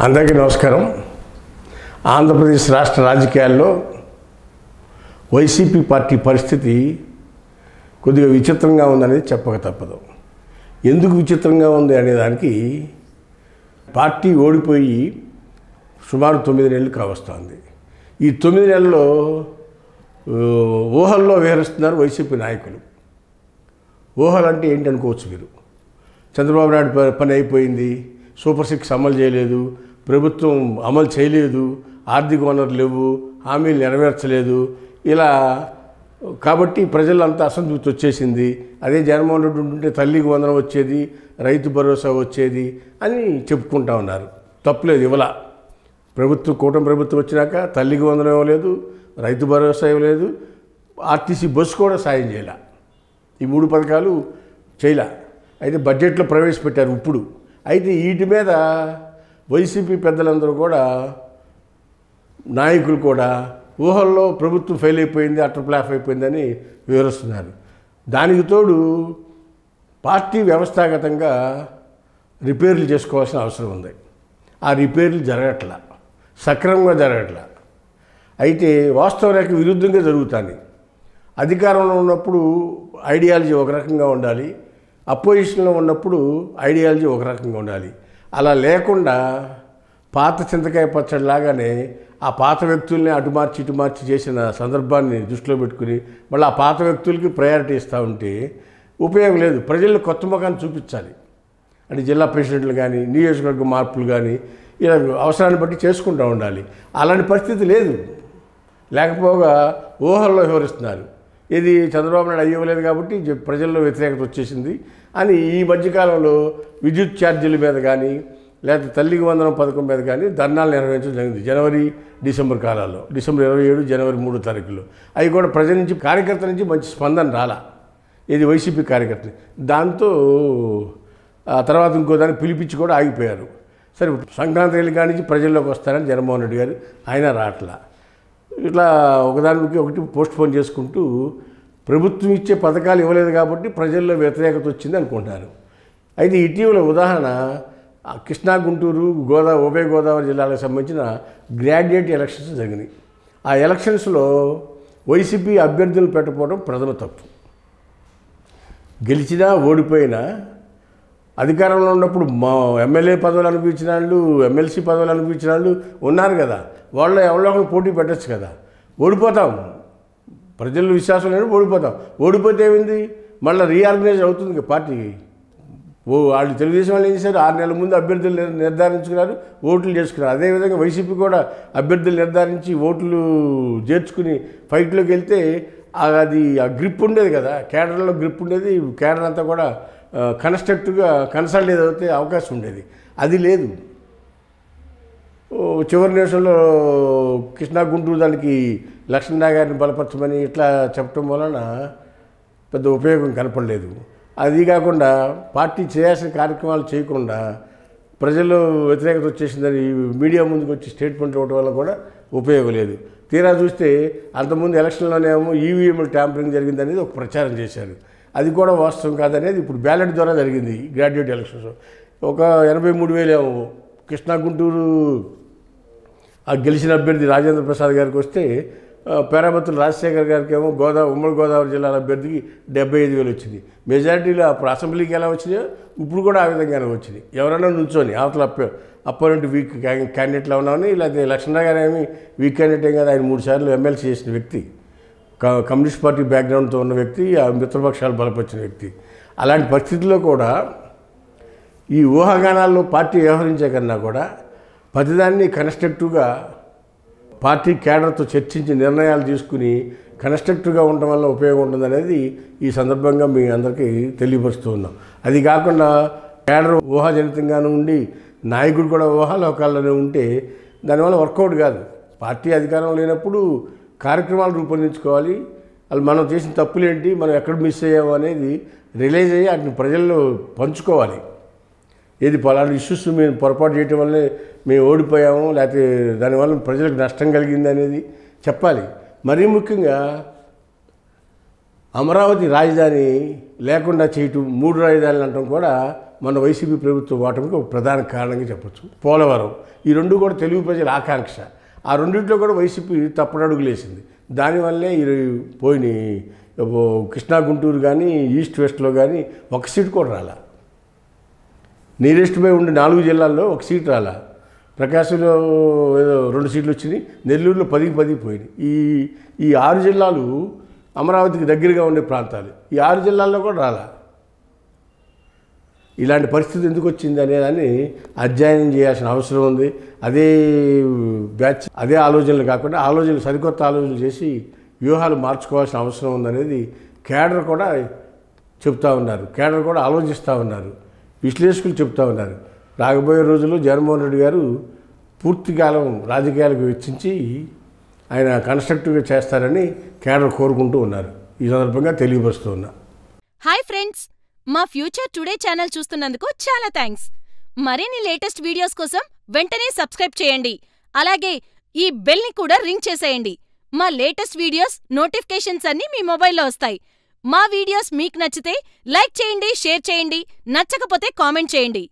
అందరికీ నమస్కారం. ఆంధ్రప్రదేశ్ రాష్ట్ర రాజకీయాల్లో వైసీపీ పార్టీ పరిస్థితి కొద్దిగా విచిత్రంగా ఉందనేది చెప్పక తప్పదు. ఎందుకు విచిత్రంగా ఉంది అనే దానికి పార్టీ ఓడిపోయి సుమారు 9 నెలలు కావస్తుంది. ఈ 9 నెలల్లో ఊహల్లో విహరిస్తున్నారు వైసీపీ నాయకులు. ఊహలు అంటే ఏంటి అనుకోవచ్చు మీరు. చంద్రబాబు నాయుడు పని అయిపోయింది, సూపర్ 6 అమలు చేయలేదు, ప్రభుత్వం అమలు చేయలేదు, ఆర్థిక వనరులు లేవు, హామీలు నెరవేర్చలేదు, ఇలా కాబట్టి ప్రజలంతా అసంతృప్తి వచ్చేసింది. అదే జగన్మోహన్ రెడ్డి ఉంటుంటే తల్లికి వందనం వచ్చేది, రైతు భరోసా వచ్చేది అని చెప్పుకుంటా ఉన్నారు. తప్పులేదు, ఇవ్వలా. కూటమి ప్రభుత్వం వచ్చినాక తల్లికి వందనం ఇవ్వలేదు, రైతు భరోసా ఇవ్వలేదు, ఆర్టీసీ బస్సు కూడా సాయం చేయలే. ఈ 3 పథకాలు చేయలే. అయితే బడ్జెట్లో ప్రవేశపెట్టారు ఇప్పుడు. అయితే వీటి మీద వైసీపీ పెద్దలందరూ కూడా, నాయకులు కూడా ఊహల్లో ప్రభుత్వం ఫెయిల్ అయిపోయింది, అటర్ ఫ్లాప్ అయిపోయిందని వివరిస్తున్నారు. దానికి తోడు పార్టీ వ్యవస్థాగతంగా రిపేర్లు చేసుకోవాల్సిన అవసరం ఉంది. ఆ రిపేర్లు జరగట్లా, సక్రమంగా జరగట్లా. అయితే వాస్తవ రేఖ విరుద్ధంగా జరుగుతుంది. అధికారంలో ఉన్నప్పుడు ఐడియాలజీ ఒక రకంగా ఉండాలి, అపోజిషన్లో ఉన్నప్పుడు ఐడియాలజీ ఒక రకంగా ఉండాలి. అలా లేకుండా పాత చింతకాయ పచ్చడిలాగానే ఆ పాత వ్యక్తుల్ని అటు మార్చి చేసిన సందర్భాన్ని దృష్టిలో పెట్టుకుని మళ్ళీ ఆ పాత వ్యక్తులకి ప్రయారిటీ ఇస్తూ ఉంటే ఉపయోగం లేదు. ప్రజల్లో కొత్త ముఖాన్ని చూపించాలి. అంటే జిల్లా ప్రెసిడెంట్లు కానీ, నియోజకవర్గ మార్పులు కానీ ఇలా అవసరాన్ని బట్టి చేసుకుంటూ ఉండాలి. అలాంటి పరిస్థితి లేదు. లేకపోగా ఊహల్లో వివరిస్తున్నారు. ఇది చంద్రబాబు నాయుడు అయ్యలేదు కాబట్టి ప్రజల్లో వ్యతిరేకత వచ్చేసింది అని ఈ మధ్యకాలంలో విద్యుత్ ఛార్జీల మీద కానీ, లేకపోతే తల్లికి వందనం పథకం మీద కానీ ధర్నాలు నిర్వహించడం జరిగింది. జనవరి, డిసెంబర్ కాలాల్లో, డిసెంబర్ 27, జనవరి 3 తారీఖులో. అవి కూడా ప్రజల నుంచి, కార్యకర్తల నుంచి మంచి స్పందన రాలా. ఇది వైసీపీ కార్యకర్తలు. దాంతో ఆ తర్వాత ఇంకో దాన్ని పిలిపించి కూడా ఆగిపోయారు. సరే, సంక్రాంతి వెళ్ళి కాడి నుంచి ప్రజల్లోకి వస్తారని జగన్మోహన్ రెడ్డి గారు, ఆయన రావట్లా. ఇట్లా ఒకదానికి ఒకటి పోస్ట్ పోన్ చేసుకుంటూ ప్రభుత్వం ఇచ్చే పథకాలు ఇవ్వలేదు కాబట్టి ప్రజల్లో వ్యతిరేకత వచ్చింది అనుకుంటారు. అయితే ఇటీవల ఉదాహరణ కృష్ణా, గుంటూరు, ఉభయ గోదావరి జిల్లాలకు సంబంధించిన గ్రాడ్యుయేట్ ఎలక్షన్స్ జరిగినాయి. ఆ ఎలక్షన్స్లో వైసీపీ అభ్యర్థులు పెట్టకపోవడం ప్రజల తప్పు. గెలిచినా ఓడిపోయినా అధికారంలో ఉన్నప్పుడు మా ఎమ్మెల్యే పదవులు అనిపించిన వాళ్ళు, ఎమ్మెల్సీ పదవులు అనిపించిన వాళ్ళు ఉన్నారు కదా, వాళ్ళు ఎవరో ఒకరు పోటీ పెట్టచ్చు కదా. ఓడిపోతాం, ప్రజల విశ్వాసం లేని ఓడిపోతాం. ఓడిపోతే ఏమైంది, మళ్ళీ రీఆర్గనైజ్ అవుతుంది పార్టీ. వాళ్ళు తెలుగుదేశం వాళ్ళు ఏం చేశారు, 6 నెలల ముందు అభ్యర్థులు నిర్ధారించుకున్నారు, ఓట్లు చేసుకున్నారు. అదేవిధంగా వైసీపీ కూడా అభ్యర్థులు నిర్ధారించి ఓట్లు చేర్చుకుని ఫైట్లోకి వెళ్తే అది ఆ గ్రిప్ ఉండేది కదా, కేడర్లో గ్రిప్ ఉండేది, కేడర్ అంతా కూడా కన్స్ట్రక్టివ్గా కన్సల్టేట్ అవుతే అవకాశం ఉండేది. అది లేదు. చివరి నిమిషంలో కృష్ణా, గుంటూరు దానికి లక్ష్మణరావు గారిని బలపరచమని ఇట్లా చెప్పడం వలన పెద్ద ఉపయోగం కనపడలేదు. అది కాకుండా పార్టీ చేయాల్సిన కార్యక్రమాలు చేయకుండా ప్రజల్లో వ్యతిరేకత వచ్చేసిందని మీడియా ముందుకు వచ్చి స్టేట్మెంట్ ఇవ్వడం వల్ల కూడా ఉపయోగం లేదు. తీరా చూస్తే అంతకుముందు ఎలక్షన్లోనేమో ఈవీఎంలు ట్యాంపరింగ్ జరిగిందనేది ఒక ప్రచారం చేశారు. అది కూడా వాస్తవం కాదనేది ఇప్పుడు బ్యాలెట్ ద్వారా జరిగింది. గ్రాడ్యుయేట్ ఎలక్షన్స్ ఒక 83,000 కృష్ణా, గుంటూరు గెలిచిన అభ్యర్థి రాజేంద్ర ప్రసాద్ గారికి వస్తే, పేరాబత్తుల రాజశేఖర్ గారికి ఏమో ఉమ్మడి గోదావరి జిల్లాల అభ్యర్థికి 75,000 వచ్చింది. మెజారిటీలో అప్పుడు అసెంబ్లీకి ఎలా వచ్చినాయో ఇప్పుడు కూడా ఆ విధంగానే వచ్చింది. ఎవరైనా నుంచొని అవతల అపోనెంట్ వీక్ క్యాండిడేట్లో ఉన్నామని, లేకపోతే లక్ష్మణరావు గారు ఏమి వీక్ క్యాండిడేట్ ఏం కదా, ఆయన 3 సార్లు ఎమ్మెల్సీ చేసిన వ్యక్తి, కమ్యూనిస్ట్ పార్టీ బ్యాక్గ్రౌండ్తో ఉన్న వ్యక్తి, ఆ మిత్రపక్షాలు బలపరిచిన వ్యక్తి. అలాంటి పరిస్థితుల్లో కూడా ఈ ఊహాగానాల్లో పార్టీ వ్యవహరించే కన్నా కూడా ప్రతిదాన్ని కన్స్ట్రక్టివ్గా పార్టీ కేడర్తో చర్చించి నిర్ణయాలు తీసుకుని కన్స్ట్రక్టివ్గా ఉండటం వల్ల ఉపయోగం ఉంటుందనేది ఈ సందర్భంగా మీ అందరికీ తెలియపరుస్తూ ఉన్నాం. అది కాకుండా కేడర్ ఊహాజనితంగానే ఉండి నాయకుడు కూడా ఊహాలోకాల్లోనే ఉంటే దానివల్ల వర్కౌట్ కాదు. పార్టీ అధికారం లేనప్పుడు కార్యక్రమాలు రూపొందించుకోవాలి. వాళ్ళు మనం చేసిన తప్పులేంటి, మనం ఎక్కడ మిస్ అయ్యాము అనేది రియలైజ్ అయ్యి వాటిని ప్రజల్లో పంచుకోవాలి. ఏది పలానా ఇష్యూస్ మేము పొరపాటు చేయటం వల్లే మేము ఓడిపోయాము, లేకపోతే దానివల్ల ప్రజలకు నష్టం కలిగింది అనేది చెప్పాలి. మరీ ముఖ్యంగా అమరావతి రాజధాని లేకుండా చేయటం, 3 రాజధానులు అనటం కూడా మన వైసీపీ ప్రభుత్వం ఓటమికి ఒక ప్రధాన కారణంగా చెప్పొచ్చు. పోలవరం, ఈ 2 కూడా తెలుగు ప్రజల ఆకాంక్ష. ఆ రెండింటిలో కూడా వైసీపీ తప్పడడుగులు వేసింది. దానివల్లే పోయినాయి. కృష్ణా గుంటూరు కానీ, ఈస్ట్ వెస్ట్లో కానీ ఒక సీటు కూడా రాలా. నియరెస్ట్ బై ఉండే 4 జిల్లాల్లో ఒక సీటు రాలా. ప్రకాశంలో ఏదో 2 సీట్లు వచ్చినాయి, నెల్లూరులో 10కి 10 పోయినాయి. ఈ 6 జిల్లాలు అమరావతికి దగ్గరగా ఉండే ప్రాంతాలు. ఈ 6 జిల్లాల్లో కూడా రాలా. ఇలాంటి పరిస్థితి ఎందుకు వచ్చింది అనేదాన్ని అధ్యయనం చేయాల్సిన అవసరం ఉంది. అదే బ్యాచ్, అదే ఆలోచనలు కాకుండా సరికొత్త ఆలోచనలు చేసి వ్యూహాలు మార్చుకోవాల్సిన అవసరం ఉందనేది కేడర్ కూడా చెప్తా ఉన్నారు. కేడర్ కూడా ఆలోచిస్తూ ఉన్నారు. విశ్లేషకులు చెప్తా ఉన్నారు. రాబోయే రోజుల్లో జగన్మోహన్ రెడ్డి గారు పూర్తికాలం రాజకీయాలకు వెచ్చించి ఆయన కన్స్ట్రక్టివ్గా చేస్తారని కేడర్ కోరుకుంటూ ఉన్నారు. ఈ సందర్భంగా తెలియపరుస్తూ ఉన్నా. హాయ్ ఫ్రెండ్స్, మా ఫ్యూచర్ టుడే ఛానల్ చూస్తున్నందుకు చాలా థ్యాంక్స్. మరిన్ని లేటెస్ట్ వీడియోస్ కోసం వెంటనే సబ్స్క్రైబ్ చేయండి. అలాగే ఈ బెల్ని కూడా రింగ్ చేసేయండి. మా లేటెస్ట్ వీడియోస్ నోటిఫికేషన్స్ అన్నీ మీ మొబైల్లో వస్తాయి. మా వీడియోస్ మీకు నచ్చితే లైక్ చేయండి, షేర్ చేయండి, నచ్చకపోతే కామెంట్ చేయండి.